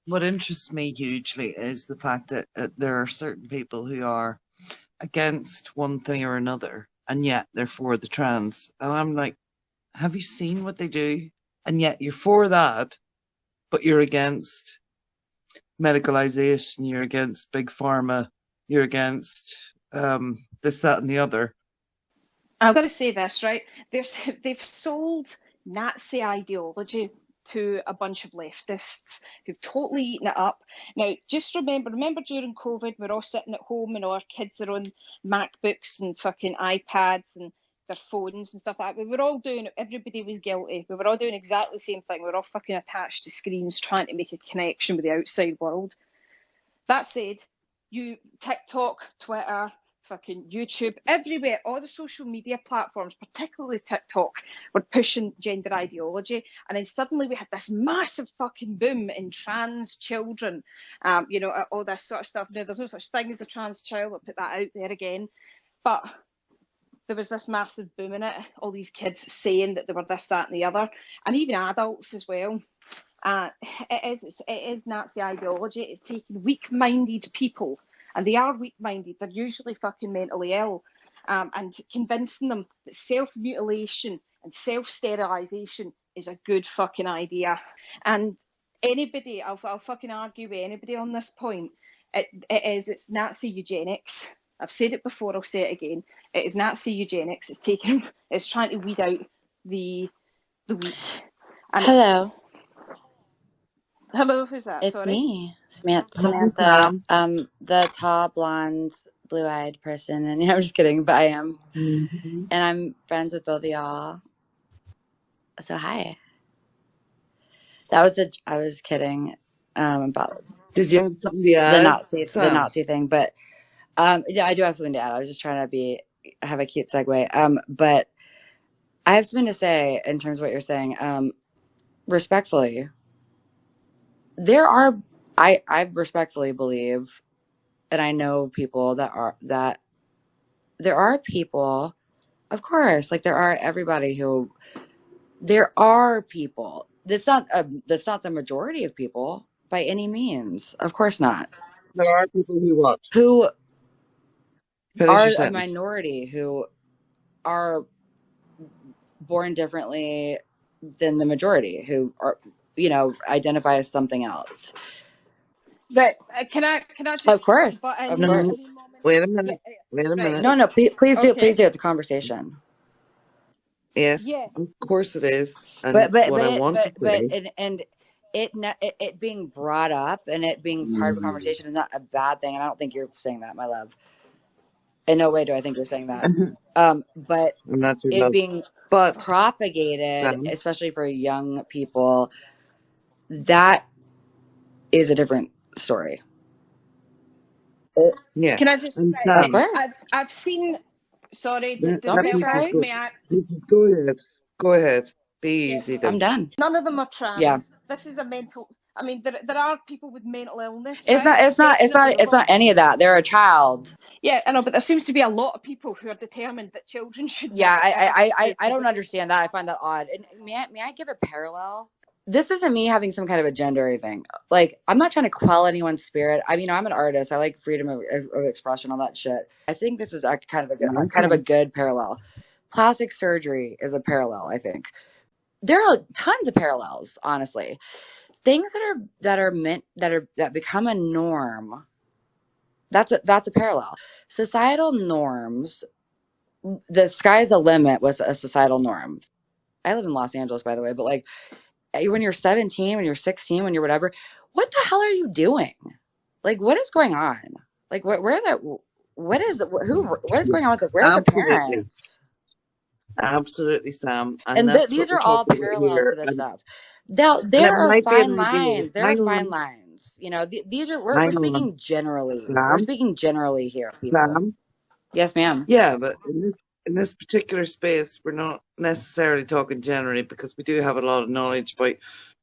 what interests me hugely is the fact that there are certain people who are against one thing or another, and yet they're for the trans. And I'm like, have you seen what they do? And yet you're for that, but you're against medicalization, you're against big pharma, you're against this, that, and the other. I've got to say this, right? They've sold Nazi ideology to a bunch of leftists who've totally eaten it up. Now, just remember during COVID, we're all sitting at home and our kids are on MacBooks and fucking iPads and their phones and stuff like that. We were all doing it. Everybody was guilty. We were all doing exactly the same thing. We were all fucking attached to screens trying to make a connection with the outside world. That said, TikTok, Twitter, fucking YouTube, everywhere, all the social media platforms, particularly TikTok, were pushing gender ideology. And then suddenly we had this massive fucking boom in trans children, all this sort of stuff. Now, there's no such thing as a trans child. I'll put that out there again. But there was this massive boom in it, all these kids saying that they were this, that, and the other, and even adults as well. It is Nazi ideology. It's taking weak-minded people, and they are weak-minded. They're usually fucking mentally ill, and convincing them that self-mutilation and self-sterilisation is a good fucking idea. And anybody, I'll fucking argue with anybody on this point. It's Nazi eugenics. I've said it before. I'll say it again. It is Nazi eugenics. It's trying to weed out the weak. And Hello. Hello, who's that? It's Sorry. me, Samantha. The tall, blonde, blue-eyed person. And I'm just kidding, but I am. Mm-hmm. And I'm friends with both of y'all. So hi. I was kidding about Did you have something to add, the Nazi thing, but yeah, I do have something to add. I was just trying to have a cute segue. But I have something to say in terms of what you're saying. Respectfully. I respectfully believe, and I know people that there are people, of course, like there are people. That's not the majority of people by any means. Of course not. There are people who are a minority, who are born differently than the majority, who are, identify as something else. But can I just? Of course. Wait a minute. Right. No, please do. Please do. It's a conversation. Yeah. Of course it is. And it being brought up and it being part of a conversation is not a bad thing. And I don't think you're saying that, my love. In no way do I think you're saying that. But it being propagated, especially for young people, that is a different story. Yeah. Can I just? Of course. I've seen. Sorry. Don't be sorry. Go ahead. Be easy. I'm done. None of them are trans. Yeah. This is a mental. I mean, there are people with mental illness. It's not any of that. They're a child. Yeah, I know, but there seems to be a lot of people who are determined that children should. Yeah, I don't understand that. I find that odd. And may I give a parallel? This isn't me having some kind of a gender thing. Like, I'm not trying to quell anyone's spirit. I mean, I'm an artist. I like freedom of expression, all that shit. I think this is kind of a good parallel. Plastic surgery is a parallel, I think. There are tons of parallels, honestly. Things that become a norm. That's a parallel. Societal norms. The sky's the limit was a societal norm. I live in Los Angeles, by the way, but like when you're 17, when you're 16, when you're whatever, what the hell are you doing? Like, what is going on? Like, what is going on with where are the parents? Absolutely, Sam. And these are all parallels to this stuff. Now, there are fine lines. There are fine lines. These are we're speaking generally. We're speaking generally here, people. Yes, ma'am. Yeah, but in this particular space, we're not necessarily talking generally because we do have a lot of knowledge about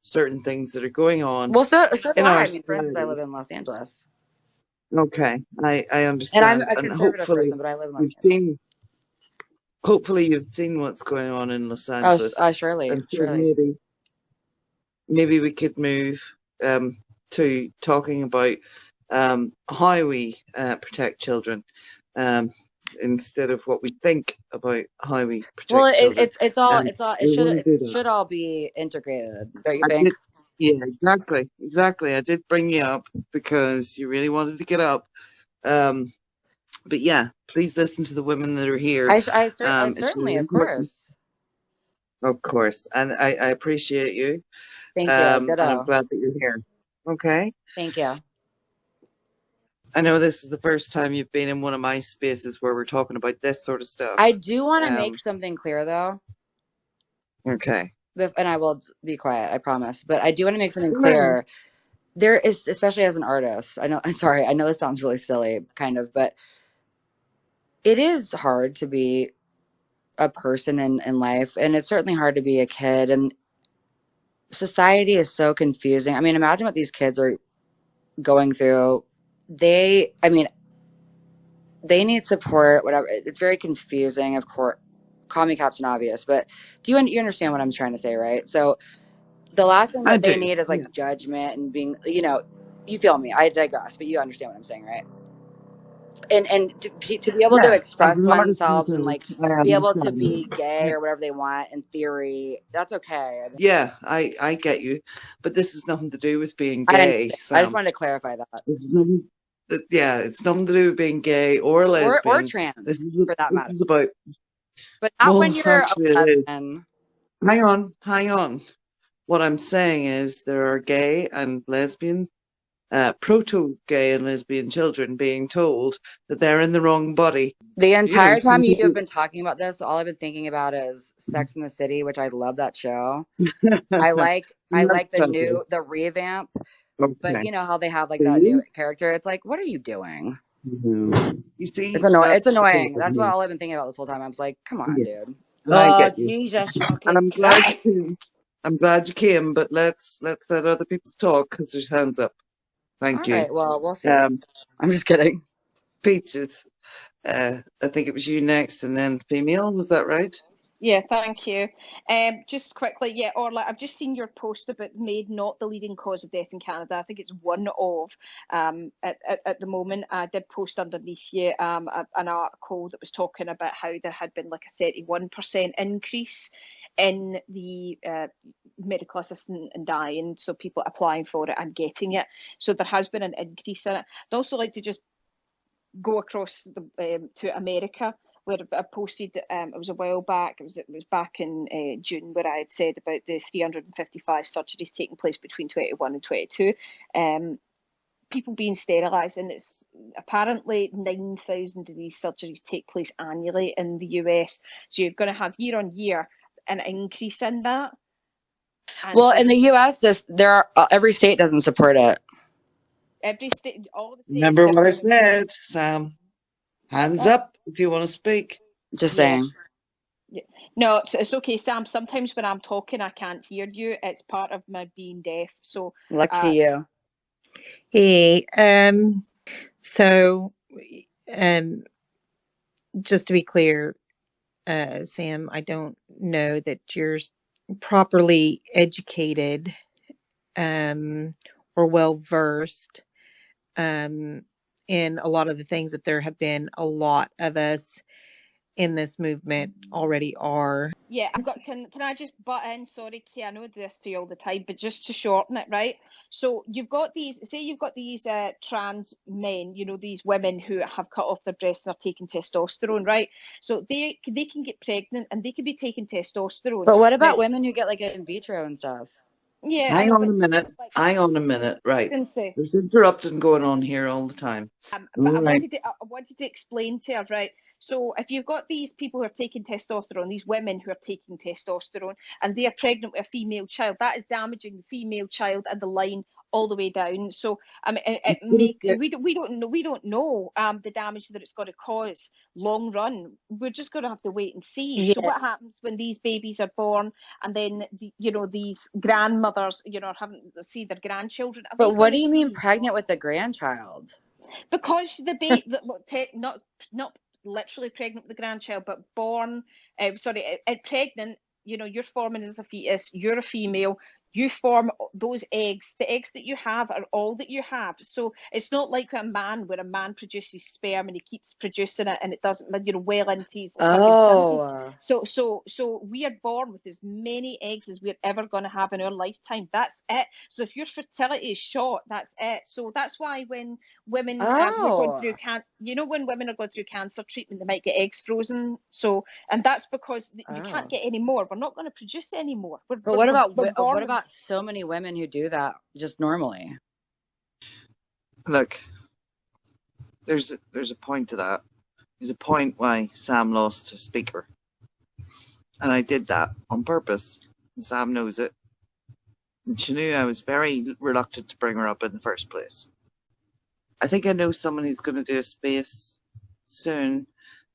certain things that are going on. Well, so do I. I mean, for instance, I live in Los Angeles. Okay, I understand. And I'm a conservative person, but I live in Los Angeles. Hopefully, you've seen what's going on in Los Angeles. Oh, surely. Maybe we could move to talking about how we protect children, instead of what we think about how we Well, protect children. it's all it We want to do that. should all be integrated, don't you I think? did, yeah, exactly. I did bring you up because you really wanted to get up. But yeah, please listen to the women that are here. I It's certainly, really of important, course. of course, and I appreciate you. Thank you. And I'm Ditto. glad that you're here. Okay. Thank you. I know this is the first time you've been in one of my spaces where we're talking about this sort of stuff. I do want to make Um, something clear though, okay. and I will be quiet, I promise. But I do want to make something Yeah. clear. There is, especially as an artist, I know, I'm sorry, I know this sounds really silly, kind of, but it is hard to be a person in life, and it's certainly hard to be a kid. And society is so confusing. I mean, imagine what these kids are going through. I mean, they need support, whatever. It's very confusing, of course. Call me Captain Obvious, but you understand what I'm trying to say, right? So the last thing I that they do. need is Yeah. like judgment and being, you feel me. I digress, but you understand what I'm saying, right? And to be able to Yeah. As express an artist oneself and myself, like I be able to understand. be gay or whatever they want in theory, that's okay. I mean, Yeah, I get you, but this has nothing to do with being I gay, understand. I just Sam. wanted to clarify that, Yeah, it's nothing to do with being gay or or lesbian. trans for that This matter, is about. but not when Well, you're actually, it is. 11. Hang on. What I'm saying is there are gay and lesbian, proto-gay and lesbian children being told that they're in the wrong body. The You know, entire some time you've people. been talking about this, all I've been thinking about is Sex in the City, which I love that show. I like That's okay. the revamp, but Okay. you know how they have like Do that new you? character. It's like, what are you doing? You see, It's that's the annoying. problem That's what here. all I've been thinking about this whole time. I was like, come on, Yeah, dude. I Oh, get you. Jesus And fucking I'm glad you Christ. came. I'm glad you came, but let's let other people talk because there's hands up. All Thank you. right, well, we'll see. Um, I'm just kidding. Peaches. I think it was you next, and then female. Was that right? Yeah, thank you. Just quickly, yeah, Orla, I've just seen your post about MAID not the leading cause of death in Canada. I think it's one of at the moment. I did post underneath you an article that was talking about how there had been like a 31% increase in the medical assistant and dying, so people applying for it and getting it. So there has been an increase in it. I'd also like to just go across to America, where I posted. It was a while back. It was back in June, where I had said about the 355 surgeries taking place between 21 and 22. People being sterilised, and it's apparently 9,000 of these surgeries take place annually in the US. So you're going to have year on year an increase in that. And Well, in the U.S., every state doesn't support it. every state, all the states Remember that what I women. said, Sam? Hands up if you want to speak. Just Yeah. saying. Yeah. No, it's okay, Sam. Sometimes when I'm talking, I can't hear you. It's part of my being deaf. So, Lucky you. Hey, so, um, just to be clear, Sam, I don't know that you're properly educated, or well versed, in a lot of the things that there have been a lot of us in this movement already are. yeah, I've got. Can I just butt in? Sorry, Kay, I know I do this to you all the time, but just to shorten it, right? So you've got these. Say you've got these trans men. You know, these women who have cut off their breasts and are taking testosterone, right? So they can get pregnant and they can be taking testosterone. But what Now, about women who get like in vitro and stuff? yeah, I Hang know, on but a minute. like Hang on a minute. Right. pregnancy. There's interrupting going on here all the time. But All right. I wanted to explain to her, right? So if you've got these people who are taking testosterone, these women who are taking testosterone, and they are pregnant with a female child, that is damaging the female child and the line all the way down. So I mean, we don't know the damage that it's going to cause long run. We're just going to have to wait and see. So Yeah. what happens when these babies are born, and then these grandmothers, are having to see their grandchildren? Are they But what going do to you mean be pregnant with a grandchild? because not literally pregnant with the grandchild, but born, pregnant. You're forming as a fetus. You're a female. You form those eggs, the eggs that you have are all that you have. So it's not like a man, where a man produces sperm and he keeps producing it and it doesn't, well into his fucking 70s. So we are born with as many eggs as we're ever going to have in our lifetime. That's it. So if your fertility is short, that's it. So that's why when women were going through when women are going through cancer treatment, they might get eggs frozen. So, and that's because you can't get any more. We're not going to produce any more. But what about so many women who do that just normally? Look, there's a point to that. There's a point why Sam lost a speaker. And I did that on purpose. And Sam knows it. And she knew I was very reluctant to bring her up in the first place. I think I know someone who's going to do a space soon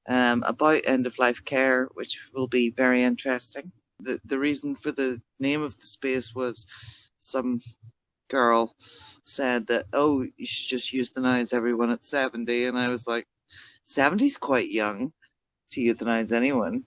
about end-of-life care, which will be very interesting. The reason for the name of the space was some girl said that, oh, you should just euthanize everyone at 70. And I was like, 70's quite young to euthanize anyone.